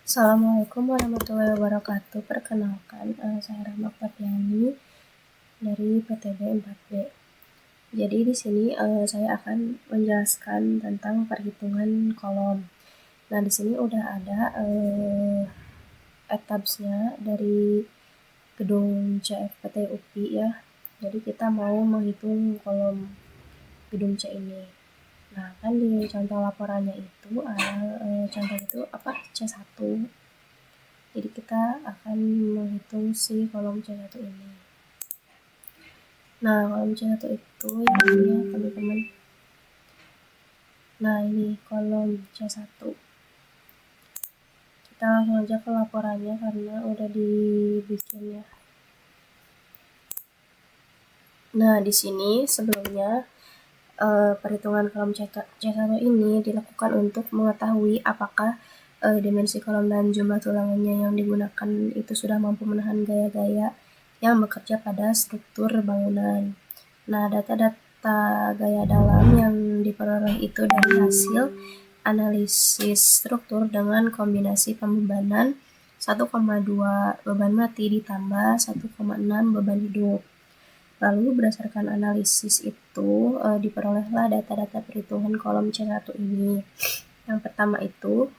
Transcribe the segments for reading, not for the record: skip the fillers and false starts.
Assalamualaikum warahmatullahi wabarakatuh. Perkenalkan, saya Rahma Oktaviani dari PTB 4B. Jadi di sini saya akan menjelaskan tentang perhitungan kolom. Nah, di sini udah ada etapsnya dari gedung CFPT UPI ya. Jadi kita mau menghitung kolom gedung C ini. Nah, kan di contoh laporannya itu contoh itu C1. Jadi kita akan menghitung si kolom C1 ini. Nah, kolom C1 itu yang ini ya teman-teman. Nah, ini kolom C1. Kita langsung aja ke laporannya karena udah dibikin ya. Nah, di sini sebelumnya perhitungan kolom C1 ini dilakukan untuk mengetahui apakah dimensi kolom dan jumlah tulangannya yang digunakan itu sudah mampu menahan gaya-gaya yang bekerja pada struktur bangunan. Nah, data-data gaya dalam yang diperoleh itu dari hasil analisis struktur dengan kombinasi pembebanan 1,2 beban mati ditambah 1,6 beban hidup. Lalu berdasarkan analisis itu diperolehlah data-data perhitungan kolom C1 ini. Yang pertama itu,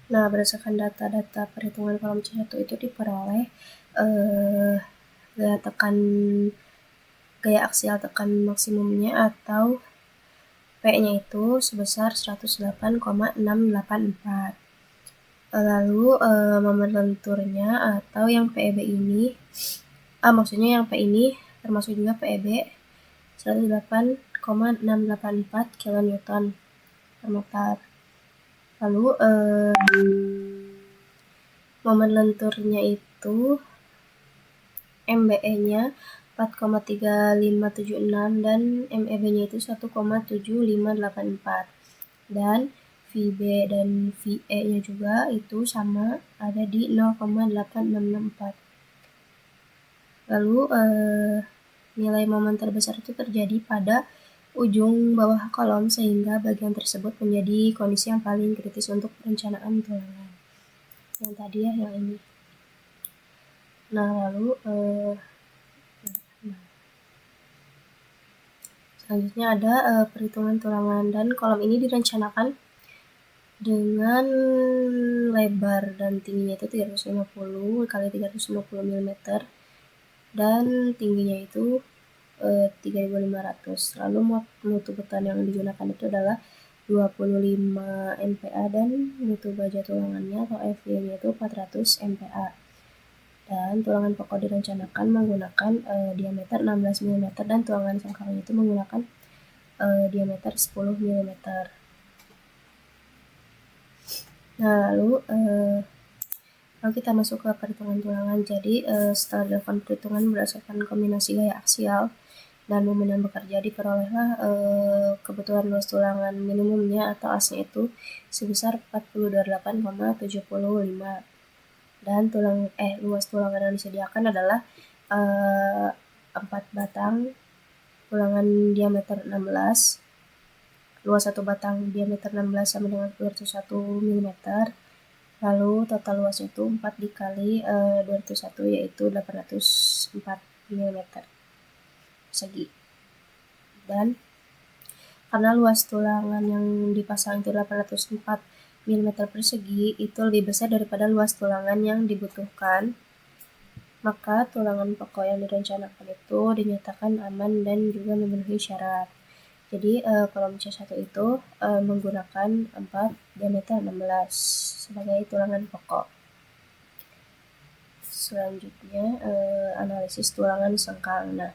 berdasarkan data-data perhitungan kolom C1 itu diperoleh gaya aksial tekan maksimumnya atau P-nya itu sebesar 108,684. Lalu momen lenturnya atau yang PEB ini, maksudnya yang P ini termasuk juga PEB 108,684 kN per meter. Lalu momen lenturnya itu MBE-nya 4,3576 dan MEB-nya itu 1,7584. Dan VB dan VE-nya juga itu sama, ada di 0,8664. Lalu nilai momen terbesar itu terjadi pada ujung bawah kolom sehingga bagian tersebut menjadi kondisi yang paling kritis untuk perencanaan tulangan. Yang tadi ya, yang ini. Nah, lalu selanjutnya ada perhitungan tulangan, dan kolom ini direncanakan dengan lebar dan tingginya itu 350 kali 350 mm dan tingginya itu 3.500. Lalu mutu beton yang digunakan itu adalah 25 MPa dan mutu baja tulangannya atau FY-nya itu 400 MPa. Dan tulangan pokok direncanakan menggunakan diameter 16 mm dan tulangan sangkarnya itu menggunakan diameter 10 mm. Nah, lalu kita masuk ke perhitungan tulangan. Jadi setelah dilakukan perhitungan berdasarkan kombinasi gaya aksial dan momen yang bekerja, diperolehlah kebutuhan luas tulangan minimumnya atau AS-nya itu sebesar 428,75. Dan luas tulangan yang disediakan adalah 4 batang tulangan diameter 16, luas 1 batang diameter 16 sama dengan 201 mm. Lalu total luasnya itu 4 dikali 201 yaitu 804 mm persegi. Dan karena luas tulangan yang dipasang itu 804 mm persegi itu lebih besar daripada luas tulangan yang dibutuhkan, maka tulangan pokok yang direncanakan itu dinyatakan aman dan juga memenuhi syarat. Jadi kolom C1 itu menggunakan 4 diameter 16 sebagai tulangan pokok. Selanjutnya analisis tulangan sengkang. Nah,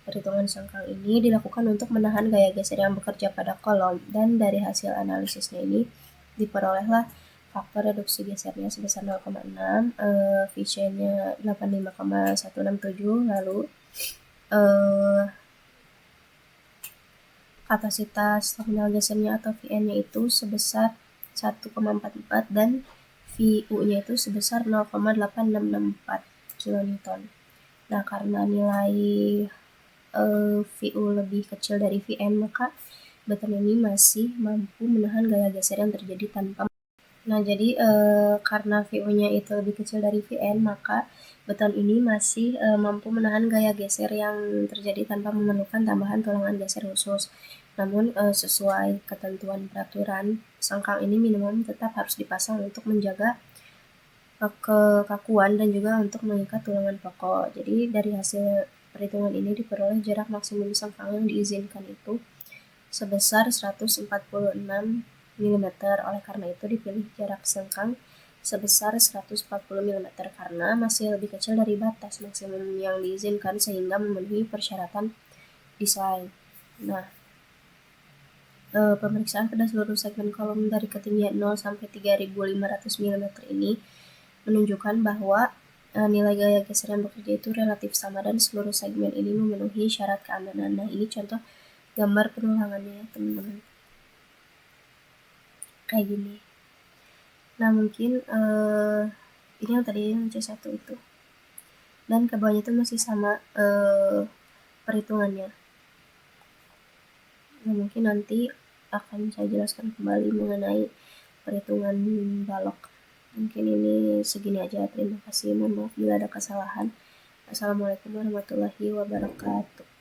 perhitungan sengkang ini dilakukan untuk menahan gaya geser yang bekerja pada kolom, dan dari hasil analisisnya ini diperolehlah faktor reduksi gesernya sebesar 0,6, VC-nya 85,167, lalu kapasitas nominal gesernya atau VN-nya itu sebesar 1,44 dan VU-nya itu sebesar 0,8664 kN. Nah, karena nilai VU lebih kecil dari VN, maka beton ini masih mampu menahan gaya geser yang terjadi tanpa Nah, jadi karena VO-nya itu lebih kecil dari VN, maka beton ini masih mampu menahan gaya geser yang terjadi tanpa memerlukan tambahan tulangan geser khusus. Namun sesuai ketentuan peraturan, sengkang ini minimum tetap harus dipasang untuk menjaga kekakuan dan juga untuk mengikat tulangan pokok. Jadi dari hasil perhitungan ini diperoleh jarak maksimum sengkang yang diizinkan itu sebesar 146 mm. Oleh karena itu dipilih jarak sengkang sebesar 140 mm karena masih lebih kecil dari batas maksimum yang diizinkan sehingga memenuhi persyaratan desain. Nah, pemeriksaan pada seluruh segmen kolom dari ketinggian 0 sampai 3500 mm ini menunjukkan bahwa nilai gaya geser yang bekerja itu relatif sama dan seluruh segmen ini memenuhi syarat keamanan. Nah, ini contoh gambar penulangannya ya teman-teman, kayak gini. Nah, mungkin ini yang tadi yang C1 itu, dan ke bawahnya itu masih sama perhitungannya. Nah, mungkin nanti akan saya jelaskan kembali mengenai perhitungan balok. Mungkin ini segini aja, terima kasih, mohon maaf bila ada kesalahan. Assalamualaikum warahmatullahi wabarakatuh.